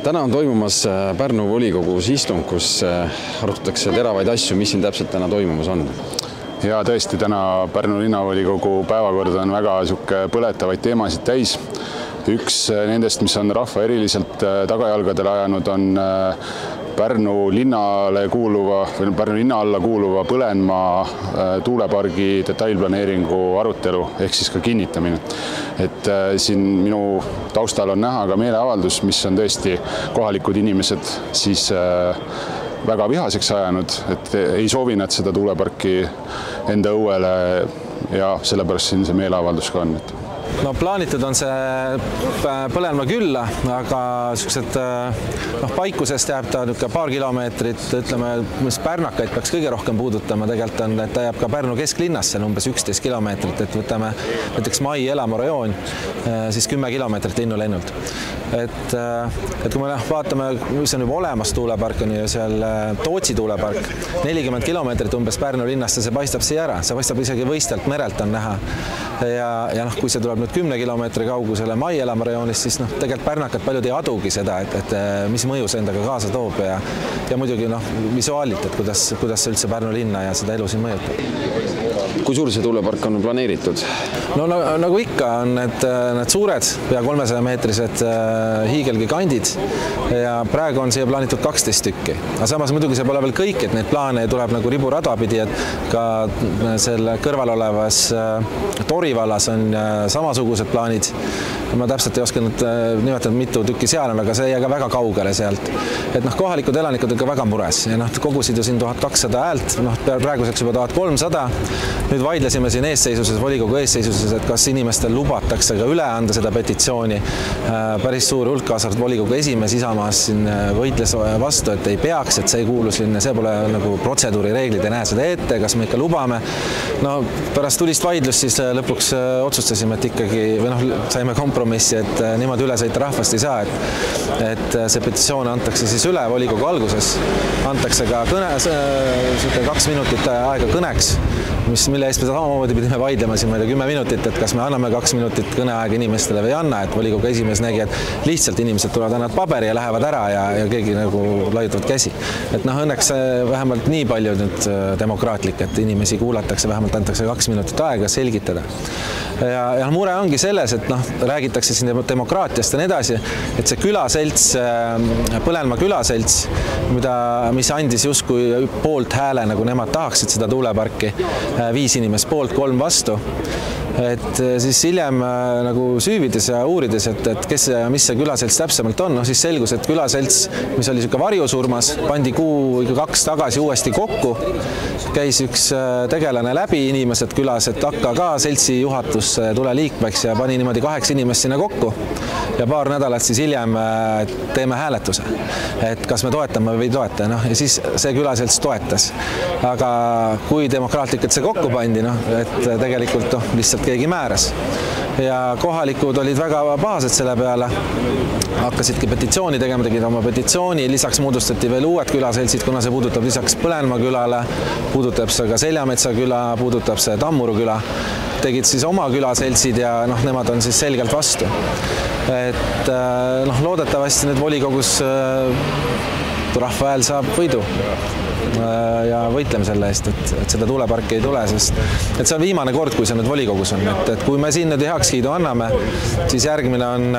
Täna on toimumas Pärnu volikogus istung, kus arutatakse teravaid asju, mis siin täpselt täna toimumas on. Ja tõesti, täna Pärnu linnavolikogu päevakord on väga põletavaid teemasid täis. Üks nendest, mis on rahva eriliselt tagajalgadele ajanud, on Pärnu linnale kuuluva või Pärnu linna alla kuuluva Põlenmaa tuulepargi detailplaneeringu arutelu ehk siis ka kinnitamine. Et siin minu taustal on näha ka meeleavaldus, mis on tõesti kohalikud inimesed siis väga vihaseks ajanud, et ei soovi nad seda tuuleparki enda õuele ja sellepärast siin see meeleavaldus ka on. No plaanitud on see Põlenmaa külla, aga paikusest jääb ta paar kilomeetrit, ütleme, mis Pärnakaid peaks kõige rohkem puudutama tegelikult on, et ta jääb ka Pärnu kesklinnasse umbes 11 kilomeetrit, et võtame näiteks Mai Elamu rajoon, siis 10 kilomeetrit linnulennult. Et kui me vaatame, mis on juba olemas tuulepark, on ju seal Tootsi tuulepark, 40 kilomeetrit umbes Pärnu linnast ja see paistab siia ära, see paistab isegi võistelt merelt on näha. Ja kui see tuleb nüüd 10 kilomeetri kaugusele Mai Elamu rajoonist, siis tegelikult Pärnakad paljud ei adugi seda, et mis mõju see endaga kaasa toob ja muidugi visuaalit, et kuidas see üldse Pärnu linna ja seda elu siin mõjutab. Kui suur see tuulepark on planeeritud? No nagu ikka on need suured, pea 300-meetrised hiigelgigandid ja praegu on siia plaanitud 12 tükki. Aga samas muidugi see pole veel kõik, et neid plaane tuleb nagu riburada pidi, et ka selle kõrval olevas Torivallas on samasugused plaanid. Ma täpselt ei oska nimetada, mitu tükki seal on, aga see ei jää ka väga kaugele sealt. Et kohalikud elanikud on ka väga mures ja kogusid ju siin 1200 häält, praeguseks juba 1300. Nüüd vaidlesime siin eesseisuses, volikogu eesseisuses, et kas inimestel lubatakse ka üle anda seda petitsiooni. Päris suur hulk kaasarvalt volikogu esimees Isamaas siin võitles vastu, et ei peaks, et see ei kuulu siin, see pole nagu protseduurireeglid, ei näe seda ette, kas me ikka lubame. No pärast tulist vaidlust siis lõpuks otsustasime, et ikkagi, või saime kompromissi, et niimoodi üle sõita rahvast ei saa, et see petitsioon antakse siis üle volikogu alguses, antakse ka 2 minutit aega kõneks, mille eest me samamoodi pidime vaidlema siin 10 minutit, et kas me anname 2 minutit kõneaega inimestele või ei anna, et volikogu esimees nägi, et lihtsalt inimesed tulevad annavad paberi ja lähevad ära ja keegi nagu laiutavad käsi. Et õnneks vähemalt nii palju nüüd demokraatlik, et inimesi kuulatakse, vähemalt antakse 2 minutit aega selgitada. Ja mure ongi selles, et räägitakse siin demokraatiast ja nii edasi, et see külaselts, Põlenmaa külaselts, mis andis justkui poolt hääle, nagu nemad tahaksid seda tuuleparki, 5 inimest poolt, 3 vastu. Et siis hiljem nagu süüvides ja uurides, et kes ja mis see külaselts täpsemalt on, siis selgus, et külaselts, mis oli varjusurmas, pandi kuu 2 tagasi uuesti kokku, käis üks tegelane läbi inimesed külas, et hakka ka seltsi juhatusse tule liikmeks ja pani niimoodi 8 inimest sinna kokku ja paar nädalat siis hiljem teeme hääletuse, et kas me toetame või ei toeta, ja siis see külaselts toetas. Aga kui demokraatlikult see kokku pandi, et tegelikult lihtsalt keegi määras. Ja kohalikud olid väga pahased selle peale, hakkasidki petitsiooni tegema, tegid oma petitsiooni, lisaks moodustati veel uued külaseltsid, kuna see puudutab lisaks Põlenmaa külale, puudutab see ka Seljametsa küla, puudutab see Tammuru küla, tegid siis oma külaseltsid ja nemad on siis selgelt vastu. Et loodetavasti nüüd volikogus rahva hääl saab võidu ja võitleme selle eest, et seda tuuleparki ei tule, sest et see on viimane kord, kui see nüüd volikogus on, et kui me siin nüüd heakskiidu anname, siis järgmine on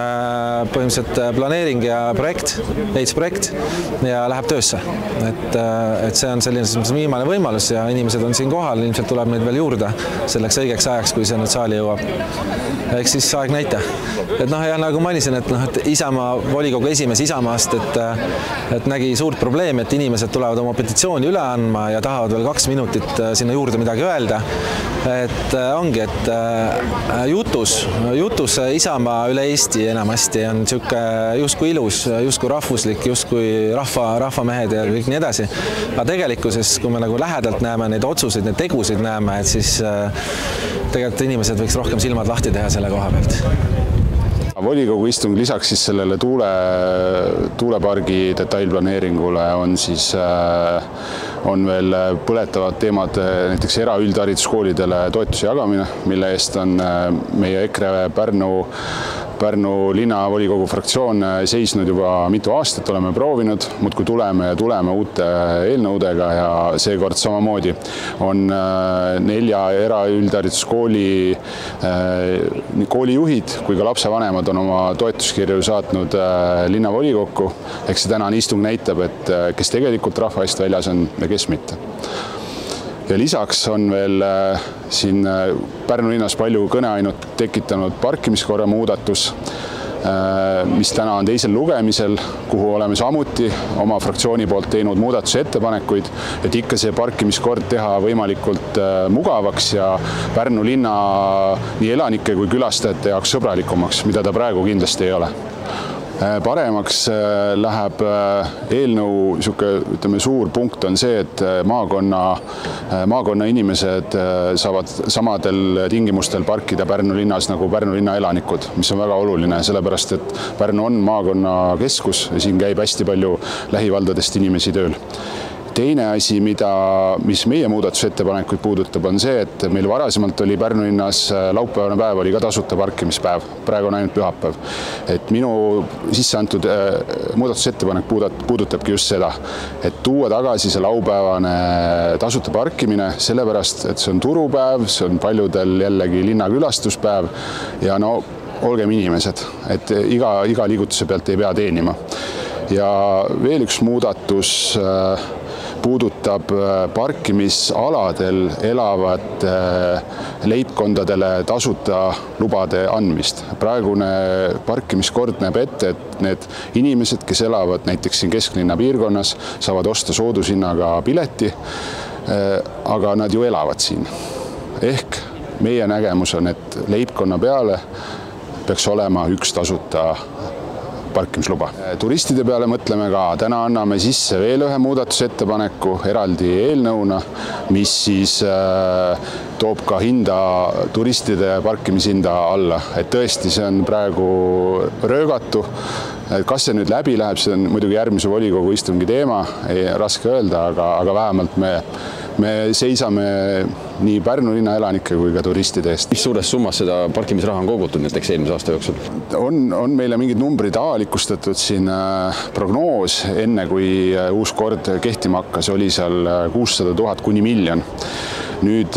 põhimõtteliselt planeering ja projekt, ehitusprojekt ja läheb töösse. Et see on selline viimane võimalus ja inimesed on siin kohal, ilmselt tuleb neid veel juurde selleks õigeks ajaks, kui see nüüd saali jõuab. Ehk siis aeg näita. Et ja nagu mainisin, et Isamaa volikogu esimees Isamaast, et nägi suurt probleemi, et inimesed tulevad oma petitsiooni üle andma ja tahavad veel 2 minutit sinna juurde midagi öelda. Et ongi, et jutus Isamaa üle Eesti enamasti on justkui ilus, justkui rahvuslik, justkui rahvamehed ja kõik nii edasi. Aga tegelikkuses, kui me nagu lähedalt näeme neid otsuseid, neid tegusid näeme, et siis tegelikult inimesed võiks rohkem silmad lahti teha selle koha pealt. Volikogu istung lisaks siis sellele tuulepargi detailplaneeringule on veel põletavad teemad näiteks eraüldhariduskoolidele toetuse jagamine, mille eest on meie EKRE Pärnu Pärnu linnavolikogu fraktsioon seisnud juba mitu aastat, oleme proovinud, muudkui tuleme ja tuleme uute eelnõudega ja seekord samamoodi on 4 eraüldhariduskooli koolijuhid kui ka lapsevanemad on oma toetuskirju saatnud linnavolikokku. Eks see tänane istung näitab, et kes tegelikult rahva eest väljas on ja kes mitte. Ja lisaks on veel siin Pärnu linnas palju kõneainut tekitanud parkimiskorra muudatus, mis täna on teisel lugemisel, kuhu oleme samuti oma fraktsiooni poolt teinud muudatusettepanekuid, et ikka see parkimiskord teha võimalikult mugavaks ja Pärnu linna nii elanike kui külastajate jaoks sõbralikumaks, mida ta praegu kindlasti ei ole. Paremaks läheb eelnõu suur punkt on see, et maakonna inimesed saavad samadel tingimustel parkida Pärnu linnas nagu Pärnu linna elanikud, mis on väga oluline, sellepärast et Pärnu on maakonna keskus ja siin käib hästi palju lähivaldadest inimesi tööl. Teine asi, mis meie muudatusettepanekuid puudutab, on see, et meil varasemalt oli Pärnu linnas laupäevane päev, oli ka tasuta parkimispäev, praegu on ainult pühapäev. Et minu sisse antud muudatusettepanek puudutabki just seda, et tuua tagasi see laupäevane tasuta parkimine, sellepärast, et see on turupäev, see on paljudel jällegi linnakülastuspäev ja no olgem inimesed, et iga liigutuse pealt ei pea teenima. Ja veel üks muudatus puudutab parkimisaladel elavate leibkondadele tasuta lubade andmist. Praegune parkimiskord näeb ette, et need inimesed, kes elavad näiteks siin kesklinna piirkonnas, saavad osta soodushinnaga pileti, aga nad ju elavad siin. Ehk meie nägemus on, et leibkonna peale peaks olema üks tasuta parkimisluba. Turistide peale mõtleme ka, täna anname sisse veel ühe muudatusettepaneku eraldi eelnõuna, mis siis toob ka turistide parkimishinda alla. Et tõesti, see on praegu röögatu. Kas see nüüd läbi läheb, see on muidugi järgmise volikogu istungi teema, ei raske öelda, aga vähemalt me seisame nii Pärnu linna elanike kui ka turistide eest. Mis suures summas seda parkimisraha on kogutud näiteks eelmise aasta jooksul? On meile mingid numbrid avalikustatud siin prognoos, enne kui uus kord kehtima hakkas, oli seal 600 000 kuni 1 miljon. Nüüd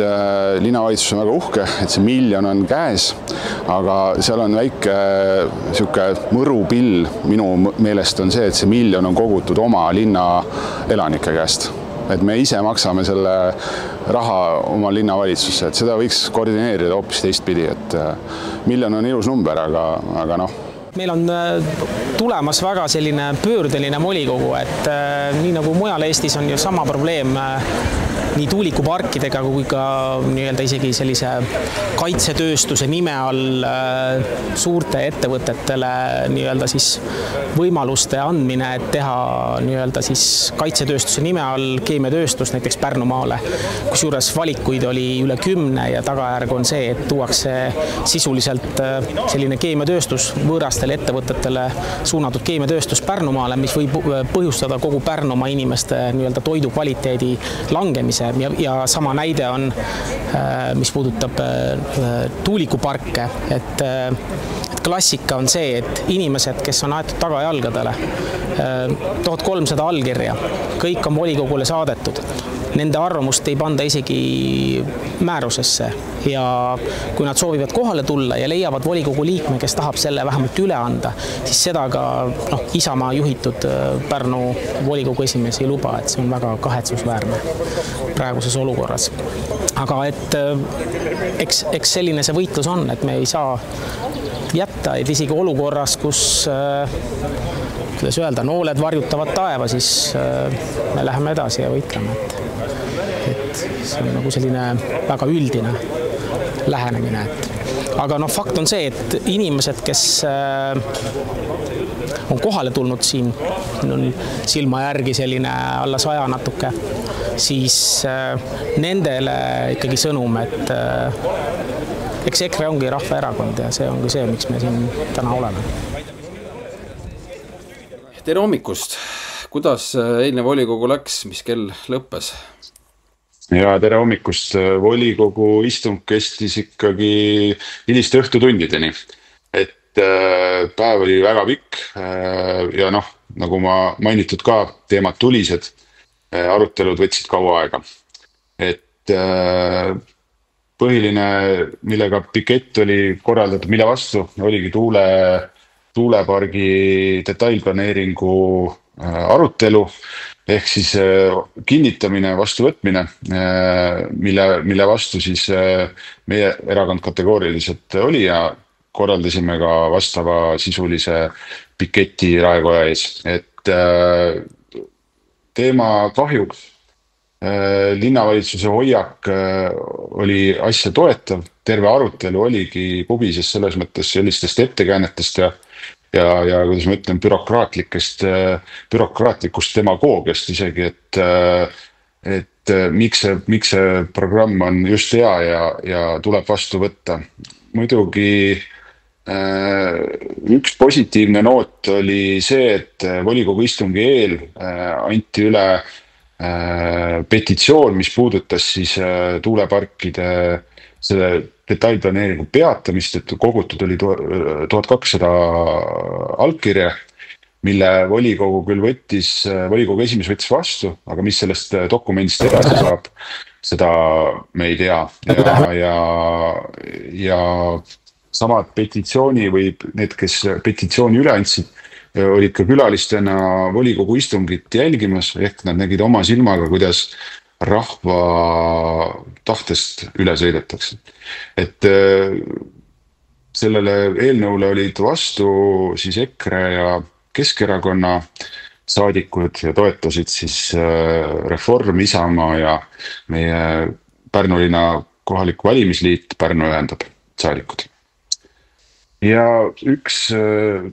linnavalitsus on väga uhke, et see 1 miljon on käes, aga seal on väike mõrupill minu meelest on see, et see 1 miljon on kogutud oma linna elanike käest. Et me ise maksame selle raha oma linnavalitsusse, et seda võiks koordineerida hoopis teistpidi, et 1 miljon on ilus number, aga noh. Meil on tulemas väga selline pöördeline volikogu, et nii nagu mujal Eestis on ju sama probleem nii tuulikuparkidega kui ka isegi sellise kaitsetööstuse nime all suurte ettevõtetele siis võimaluste andmine, et teha siis kaitsetööstuse nime all keemiatööstus näiteks Pärnumaale, kusjuures valikuid oli üle 10 ja tagajärg on see, et tuuakse sisuliselt selline keemiatööstus võõrastele ettevõtetele suunatud keemiatööstus Pärnumaale, mis võib põhjustada kogu Pärnumaa inimeste toidu kvaliteedi langemise. Ja sama näide on, mis puudutab tuulikuparke, et klassika on see, et inimesed, kes on aetud tagajalgadele, 1300 allkirja, kõik on volikogule saadetud. Nende arvamust ei panda isegi määrusesse ja kui nad soovivad kohale tulla ja leiavad volikogu liikme, kes tahab selle vähemalt üle anda, siis seda ka Isamaa juhitud Pärnu volikogu esimees ei luba, et see on väga kahetsusväärne praeguses olukorras. Aga eks selline see võitlus on, et me ei saa jätta, et isegi olukorras, kus kuidas öelda, nooled varjutavad taeva, siis me läheme edasi ja võitleme. Et see on nagu selline väga üldine lähenemine. Aga fakt on see, et inimesed, kes on kohale tulnud siin, on silma järgi selline alla 100 natuke, siis nendele ikkagi sõnum, et eks EKRE ongi rahvaerakond ja see ongi see, miks me siin täna oleme. Tere hommikust! Kuidas eilne volikogu läks, mis kell lõppes? Ja tere hommikust! Volikogu istung kestis ikkagi hiliste õhtutundideni. Et päev oli väga pikk ja nagu ma mainitud ka, teemad tulised, arutelud võtsid kaua aega. Et põhiline, millega pikett oli korraldatud, mille vastu, oligi tuulepargi detailplaneeringu arutelu, ehk siis kinnitamine, vastuvõtmine, mille vastu siis meie erakond kategooriliselt oli ja korraldasime ka vastava sisulise piketi Raekoja ees. Et teema kahjuks linnavalitsuse hoiak oli asja toetav, terve arutelu oligi kubises selles mõttes sellistest ettekäänetest ja kuidas ma ütlen, bürokraatlikust demagoogiast isegi, et miks see programm on just hea ja tuleb vastu võtta. Muidugi üks positiivne noot oli see, et volikogu istungi eel anti üle petitsioon, mis puudutas siis tuuleparkide selle detailplaneeringu peatamist, et kogutud oli 1200 allkirja, mille volikogu küll volikogu esimees võttis vastu, aga mis sellest dokumendist edasi saab, seda me ei tea. Ja samad petitsiooni või need, kes petitsiooni üle andsid, olid ka külalistena volikogu istungit jälgimas, ehk nad nägid oma silmaga, kuidas rahva tahtest üle sõidetakse. Et sellele eelnõule olid vastu siis EKRE ja Keskerakonna saadikud ja toetasid siis Reform, Isamaa ja meie Pärnu linna kohalik valimisliit Pärnu ühendab saadikud. Ja üks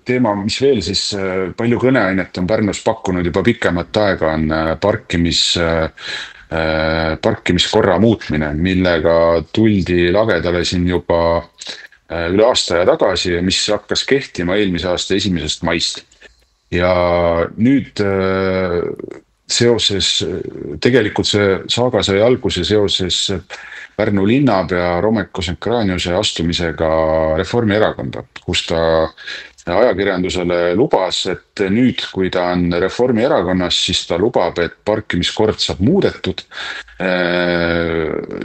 teema, mis veel siis palju kõneainet on Pärnus pakkunud juba pikemat aega, on parkimiskorra muutmine, millega tuldi lagedale siin juba üle aasta ja tagasi, mis hakkas kehtima eelmise aasta 1. maist. Ja nüüd tegelikult see saaga sai alguse seoses Pärnu linnapea Romeko Senkranjuse astumisega Reformierakonda, kus ta ajakirjandusele lubas, et nüüd, kui ta on Reformierakonnas, siis ta lubab, et parkimiskord saab muudetud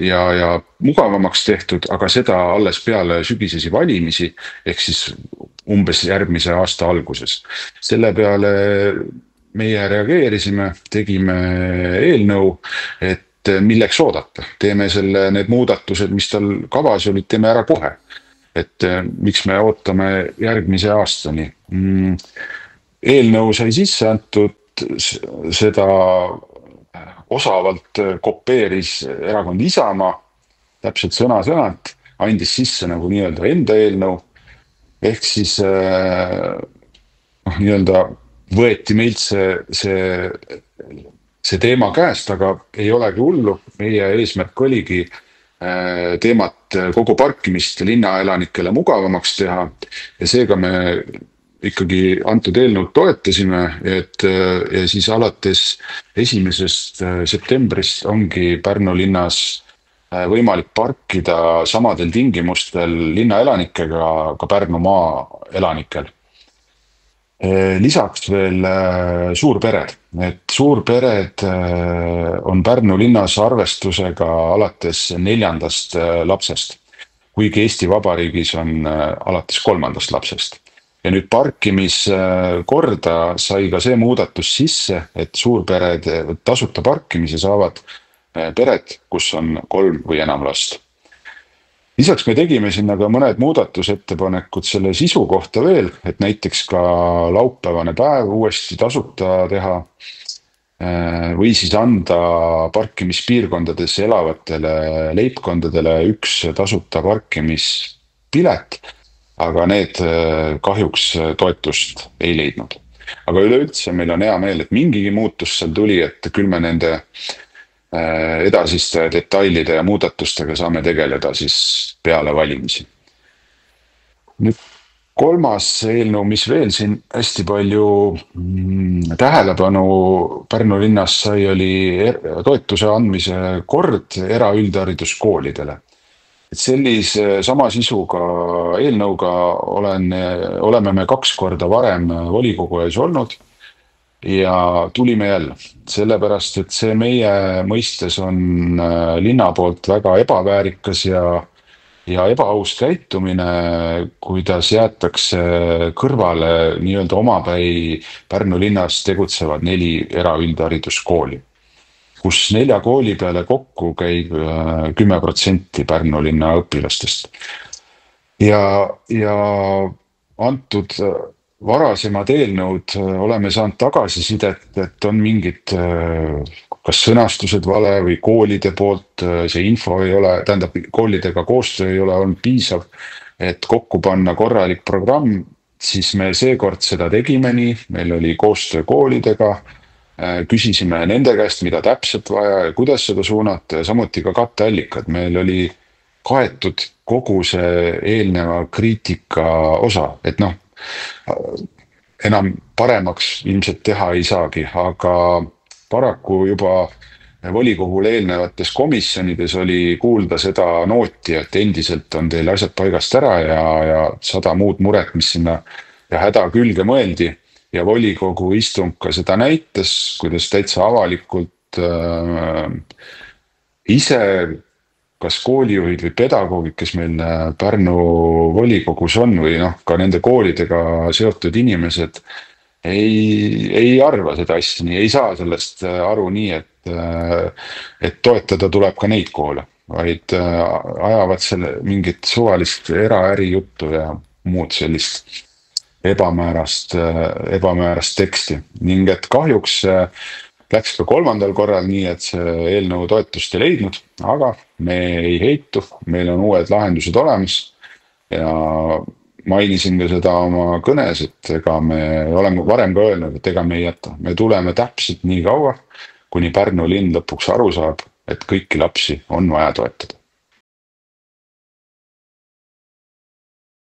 ja mugavamaks tehtud, aga seda alles peale sügisesi valimisi, ehk siis umbes järgmise aasta alguses. Selle peale meie reageerisime, tegime eelnõu, et milleks oodata. Teeme need muudatused, mis tal kavas olid, teeme ära kohe. Et miks me ootame järgmise aastani. Eelnõu sai sisse antud, seda osavalt kopeeris erakond Isamaa, täpselt sõna-sõnalt, andis sisse nagu nii-öelda enda eelnõu, ehk siis nii-öelda võeti meilt see teema käest, aga ei olegi hullu. Meie eesmärk oligi teemat kogu parkimist linnaelanikele mugavamaks teha ja seega me ikkagi antud eelnõud toetasime, ja siis alates 1. septembrist ongi Pärnu linnas võimalik parkida samadel tingimustel linnaelanikega ka Pärnumaa elanikel. Lisaks veel suurpered. Et suurpered on Pärnu linnas arvestusega alates 4. lapsest, kuigi Eesti Vabariigis on alates 3. lapsest. Ja nüüd parkimiskorda sai ka see muudatus sisse, et suurpered tasuta parkimise saavad pered, kus on 3 või enam last. Lisaks me tegime sinna ka mõned muudatusettepanekud selle sisu kohta veel, et näiteks ka laupäevane päev uuesti tasuta teha või siis anda parkimispiirkondades elavatele leibkondadele 1 tasuta parkimispilet, aga need kahjuks toetust ei leidnud. Aga üleüldse meil on hea meel, et mingigi muutus seal tuli, et küll me nende edasiste detailide ja muudatustega saame tegeleda siis peale valimisi. Nüüd 3. eelnõu, mis veel siin hästi palju tähelepanu Pärnu linnas sai, oli toetuse andmise kord eraüldhariduskoolidele. et sellise sama sisuga eelnõuga oleme me 2 korda varem volikogu ees olnud ja tulime jälle, sellepärast, et see meie mõistes on linna poolt väga ebaväärikas ja ebaaus käitumine, kuidas jäetakse kõrvale nii-öelda omapäi Pärnu linnas tegutsevad 4 eraüldhariduskooli, kus 4 kooli peale kokku käib 10% Pärnu linna õpilastest. Ja antud varasemad eelnõud oleme saanud tagasisidet, et on mingid kas sõnastused vale või koolide poolt see info ei ole, tähendab koolidega koostöö ei ole olnud piisav, et kokku panna korralik programm, siis me seekord seda tegime nii, meil oli koostöö koolidega, küsisime nende käest, mida täpselt vaja ja kuidas seda suunata ja samuti ka katteallikad. Meil oli kaetud kogu see eelneva kriitika osa, et enam paremaks ilmselt teha ei saagi, aga paraku juba volikogul eelnevates komisjonides oli kuulda seda nooti, et endiselt on teil asjad paigast ära ja 100 muud muret, mis sinna ja häda külge mõeldi. Ja volikogu istung ka seda näitas, kuidas täitsa avalikult ise, kas koolijuhid või pedagoogid, kes meil Pärnu volikogus on või ka nende koolidega seotud inimesed, ei arva seda asja nii, ei saa sellest aru nii, et toetada tuleb ka neid koole, vaid ajavad selle mingit suvalist eraäri juttu ja muud sellist ebamäärast teksti. Ning et kahjuks läks ka 3. korral nii, et see eelnõu toetust ei leidnud, aga me ei heitu, meil on uued lahendused olemas ja mainisin ka seda oma kõnes, et ega me oleme varem ka öelnud, et ega me ei jäta. Me tuleme täpselt nii kaua, kuni Pärnu linn lõpuks aru saab, et kõiki lapsi on vaja toetada.